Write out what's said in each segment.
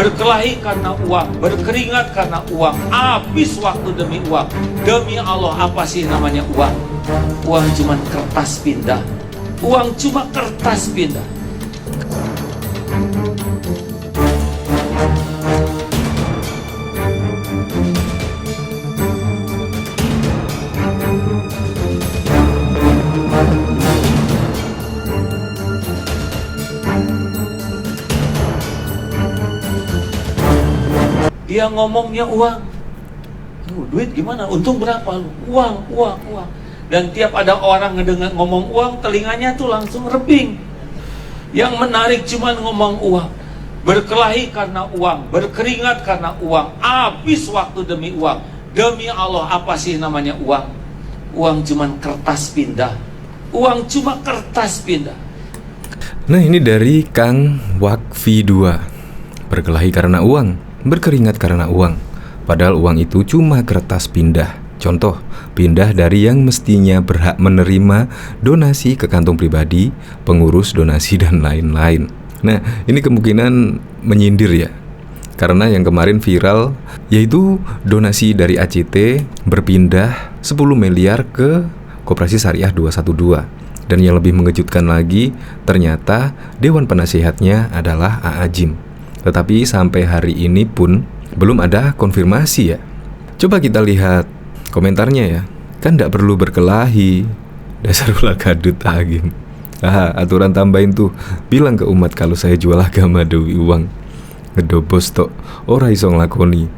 berkelahi karena uang, berkeringat karena uang, habis waktu demi uang. Demi Allah, apa sih namanya uang? Uang cuma kertas pindah. Uang cuma kertas pindah. Dia ngomongnya uang. Duit gimana? Untung berapa lu? Uang. Dan tiap ada orang ngedengar ngomong uang, telinganya tuh langsung rebing. Yang menarik cuman ngomong uang. Berkelahi karena uang, berkeringat karena uang, habis waktu demi uang. Demi Allah, apa sih namanya uang? Uang cuman kertas pindah. Uang cuma kertas pindah. Nah, ini dari Kang Wakfi 2. Berkelahi karena uang, berkeringat karena uang, padahal uang itu cuma kertas pindah. Contoh, pindah dari yang mestinya berhak menerima donasi ke kantong pribadi, pengurus donasi, dan lain-lain. Nah, ini kemungkinan menyindir ya, karena yang kemarin viral yaitu donasi dari ACT berpindah 10 miliar ke Koperasi Syariah 212. Dan yang lebih mengejutkan lagi, ternyata Dewan Penasehatnya adalah A.A. Jim. Tetapi sampai hari ini pun belum ada konfirmasi ya. Coba kita lihat komentarnya ya. Kan gak perlu berkelahi. Dasar ulah kadut Agim. Aturan tambahin tuh, bilang ke umat kalau saya jual agama dewi uang. Ngedobos tok, ora iso nglakoni.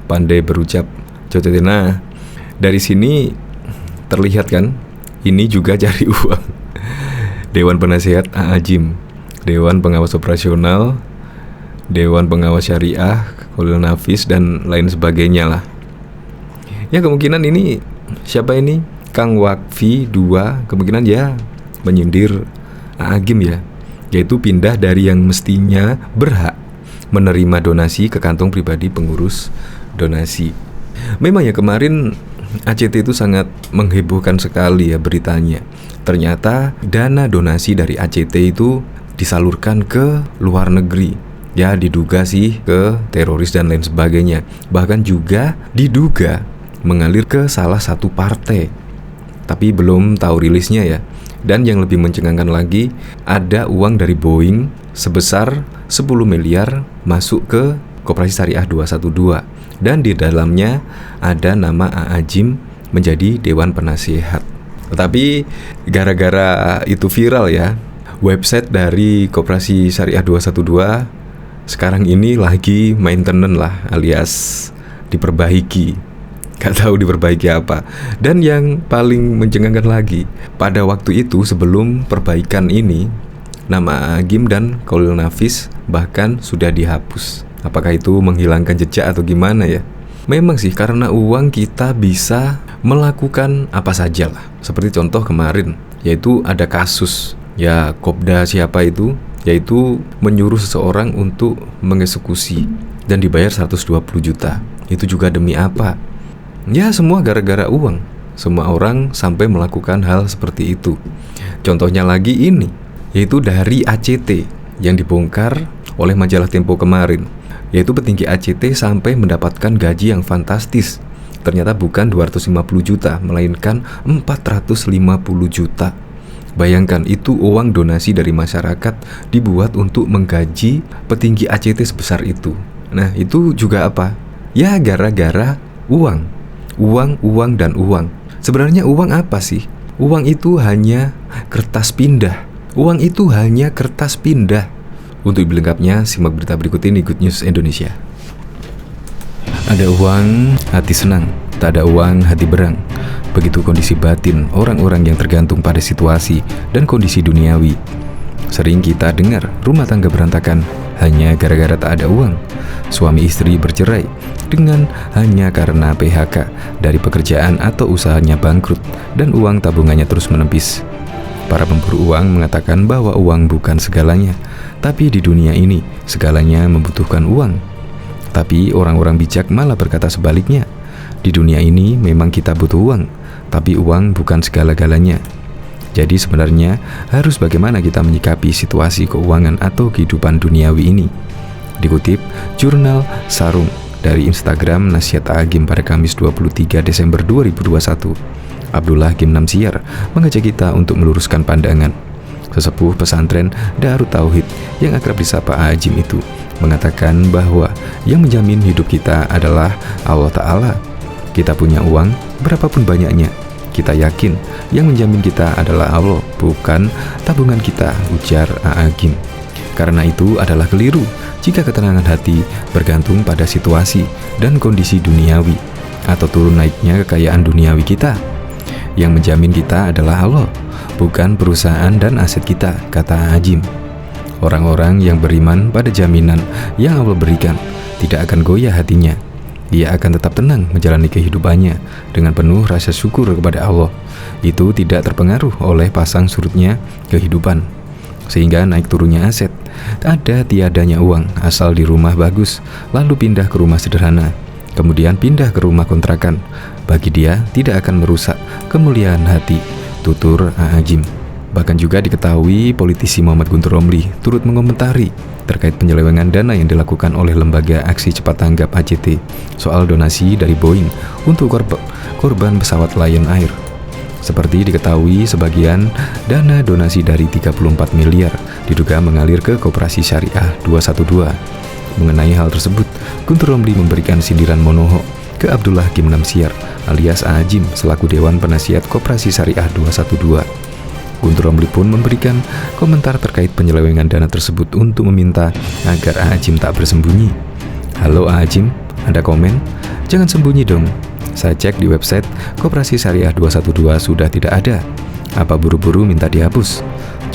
Pandai berucap. Nah, dari sini terlihat kan, ini juga cari uang. Dewan Penasehat A.A. Jim, Dewan Pengawas Operasional, Dewan Pengawas Syariah, Khalil Nafis, dan lain sebagainya lah. Ya kemungkinan ini, siapa ini? Kang Wakfi 2, kemungkinan ya menyindir A.A. Jim ya, yaitu pindah dari yang mestinya berhak menerima donasi ke kantong pribadi pengurus donasi. Memang ya kemarin ACT itu sangat menghebohkan sekali ya beritanya. Ternyata dana donasi dari ACT itu disalurkan ke luar negeri. Ya diduga sih ke teroris dan lain sebagainya. Bahkan juga diduga mengalir ke salah satu partai. Tapi belum tahu rilisnya ya. Dan yang lebih mencengangkan lagi, ada uang dari Boeing sebesar 10 miliar masuk ke Koperasi Syariah 212. Dan di dalamnya ada nama A.A. Jim menjadi Dewan Penasehat. Tetapi gara-gara itu viral ya, website dari Koperasi Syariah 212 sekarang ini lagi maintenance lah, alias diperbaiki. Gak tahu diperbaiki apa. Dan yang paling mencengangkan lagi, pada waktu itu sebelum perbaikan ini, nama A.A. Jim dan Khalil Nafis bahkan sudah dihapus. Apakah itu menghilangkan jejak atau gimana ya? Memang sih, karena uang kita bisa melakukan apa saja lah. Seperti contoh kemarin, yaitu ada kasus ya Kopda siapa itu, yaitu menyuruh seseorang untuk mengeksekusi dan dibayar 120 juta. Itu juga demi apa? Ya semua gara-gara uang. Semua orang sampai melakukan hal seperti itu. Contohnya lagi ini, yaitu dari ACT yang dibongkar oleh majalah Tempo kemarin, yaitu petinggi ACT sampai mendapatkan gaji yang fantastis. Ternyata bukan 250 juta, melainkan 450 juta. Bayangkan, itu uang donasi dari masyarakat dibuat untuk menggaji petinggi ACT sebesar itu. Nah, itu juga apa? Ya gara-gara uang. Uang, dan uang. Sebenarnya uang apa sih? Uang itu hanya kertas pindah. Uang itu hanya kertas pindah. Untuk lebih lengkapnya, simak berita berikut ini, Good News Indonesia. Ada uang, hati senang. Tak ada uang, hati berang. Begitu kondisi batin orang-orang yang tergantung pada situasi dan kondisi duniawi. Sering kita dengar rumah tangga berantakan hanya gara-gara tak ada uang. Suami istri bercerai dengan hanya karena PHK dari pekerjaan atau usahanya bangkrut dan uang tabungannya terus menipis. Para pemburu uang mengatakan bahwa uang bukan segalanya, tapi di dunia ini segalanya membutuhkan uang. Tapi orang-orang bijak malah berkata sebaliknya. Di dunia ini memang kita butuh uang, tapi uang bukan segala-galanya. Jadi sebenarnya harus bagaimana kita menyikapi situasi keuangan atau kehidupan duniawi ini. Dikutip Jurnal Sarung dari Instagram Nasihat Agim pada Kamis 23 Desember 2021, Abdullah Gim Namsiar mengajak kita untuk meluruskan pandangan. Sesepuh pesantren Darut Tauhid yang akrab disapa Ajim itu mengatakan bahwa yang menjamin hidup kita adalah Allah Ta'ala. Kita punya uang berapapun banyaknya, kita yakin yang menjamin kita adalah Allah, bukan tabungan kita, ujar Agim. Karena itu adalah keliru jika ketenangan hati bergantung pada situasi dan kondisi duniawi atau turun naiknya kekayaan duniawi kita. Yang menjamin kita adalah Allah, bukan perusahaan dan aset kita, kata Ajim. Orang-orang yang beriman pada jaminan yang Allah berikan tidak akan goyah hatinya. Ia akan tetap tenang menjalani kehidupannya dengan penuh rasa syukur kepada Allah. Itu tidak terpengaruh oleh pasang surutnya kehidupan, sehingga naik turunnya aset. Ada tiadanya uang asal di rumah bagus, lalu pindah ke rumah sederhana, kemudian pindah ke rumah kontrakan. Bagi dia tidak akan merusak kemuliaan hati, tutur Ajim. Bahkan juga diketahui politisi Muhammad Guntur Romli turut mengomentari terkait penyelewengan dana yang dilakukan oleh Lembaga Aksi Cepat Tanggap ACT soal donasi dari Boeing untuk korban pesawat Lion Air. Seperti diketahui, sebagian dana donasi dari 34 miliar diduga mengalir ke Koperasi Syariah 212. Mengenai hal tersebut, Guntur Romli memberikan sindiran monohok ke Abdullah Gim Namsiar alias Ajim selaku Dewan Penasihat Koperasi Syariah 212. Guntur Romli pun memberikan komentar terkait penyelewengan dana tersebut untuk meminta agar Ajim tak bersembunyi. Halo Ajim, Anda komen? Jangan sembunyi dong. Saya cek di website Koperasi Syariah 212 sudah tidak ada. Apa buru-buru minta dihapus?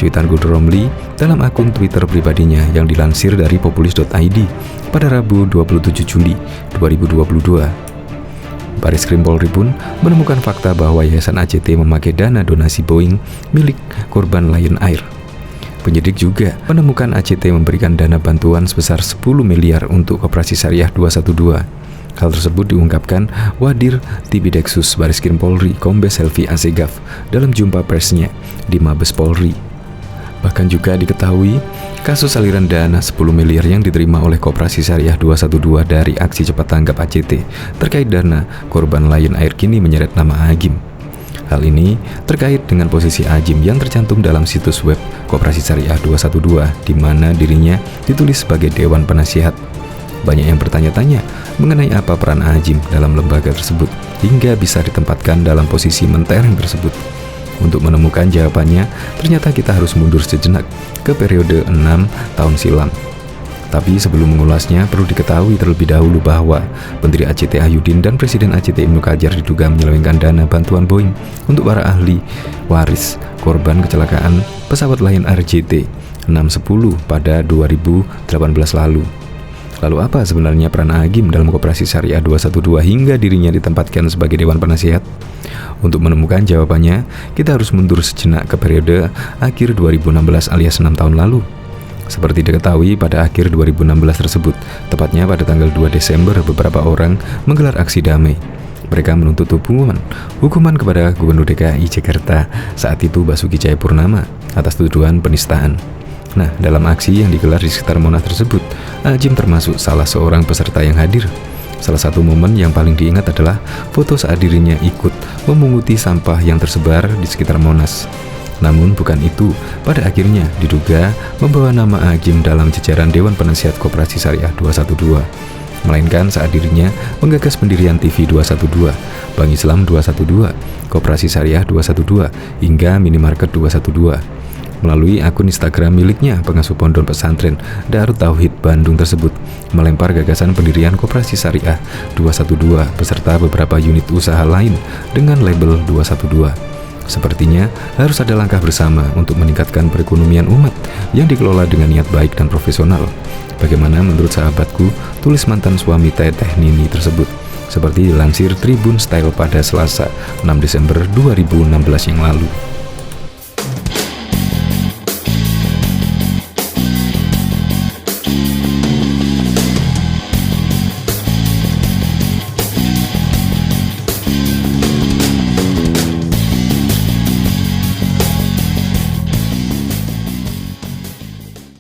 Cuitan Guntur Romli dalam akun Twitter pribadinya yang dilansir dari populis.id pada Rabu 27 Juli 2022. Bareskrim Polri pun menemukan fakta bahwa Yayasan ACT memakai dana donasi Boeing milik korban Lion Air. Penyidik juga menemukan ACT memberikan dana bantuan sebesar 10 miliar untuk Koperasi Syariah 212. Hal tersebut diungkapkan Wadir Tibideksus Bareskrim Polri Kombes Helvi Asegaf dalam jumpa persnya di Mabes Polri. Bahkan juga diketahui kasus aliran dana 10 miliar yang diterima oleh Koperasi Syariah 212 dari Aksi Cepat Tanggap ACT terkait dana korban Lion Air kini menyeret nama Agim. Hal ini terkait dengan posisi Ajim yang tercantum dalam situs web Koperasi Syariah 212 di mana dirinya ditulis sebagai Dewan Penasihat. Banyak yang bertanya-tanya mengenai apa peran Ajim dalam lembaga tersebut hingga bisa ditempatkan dalam posisi mentereng tersebut. Untuk menemukan jawabannya, ternyata kita harus mundur sejenak ke periode 6 tahun silam. Tapi sebelum mengulasnya, perlu diketahui terlebih dahulu bahwa Menteri ACT Ayudin dan Presiden ACT Ibnu Kajar diduga menyelewengkan dana bantuan Boeing untuk para ahli waris korban kecelakaan pesawat Lion Air JT 610 pada 2018 lalu. Lalu apa sebenarnya peran Agim dalam Koperasi Syariah 212 hingga dirinya ditempatkan sebagai Dewan Penasihat? Untuk menemukan jawabannya, kita harus mundur sejenak ke periode akhir 2016 alias 6 tahun lalu. Seperti diketahui pada akhir 2016 tersebut, tepatnya pada tanggal 2 Desember, beberapa orang menggelar aksi damai. Mereka menuntut hukuman kepada Gubernur DKI Jakarta saat itu Basuki Cahayapurnama atas tuduhan penistaan. Nah, dalam aksi yang digelar di sekitar Monas tersebut, Ajim termasuk salah seorang peserta yang hadir. Salah satu momen yang paling diingat adalah foto saat dirinya ikut memunguti sampah yang tersebar di sekitar Monas. Namun bukan itu, pada akhirnya diduga membawa nama Ajim dalam jajaran Dewan Penasihat Koperasi Syariah 212. Melainkan saat dirinya menggagas pendirian TV 212, Bank Islam 212, Koperasi Syariah 212, hingga Minimarket 212. Melalui akun Instagram miliknya, pengasuh pondok pesantren Darut Tauhid Bandung tersebut melempar gagasan pendirian Koperasi Syariah 212 beserta beberapa unit usaha lain dengan label 212. Sepertinya harus ada langkah bersama untuk meningkatkan perekonomian umat yang dikelola dengan niat baik dan profesional. Bagaimana menurut sahabatku, tulis mantan suami Teteh Nini tersebut. Seperti dilansir Tribun Style pada Selasa 6 Desember 2016 yang lalu.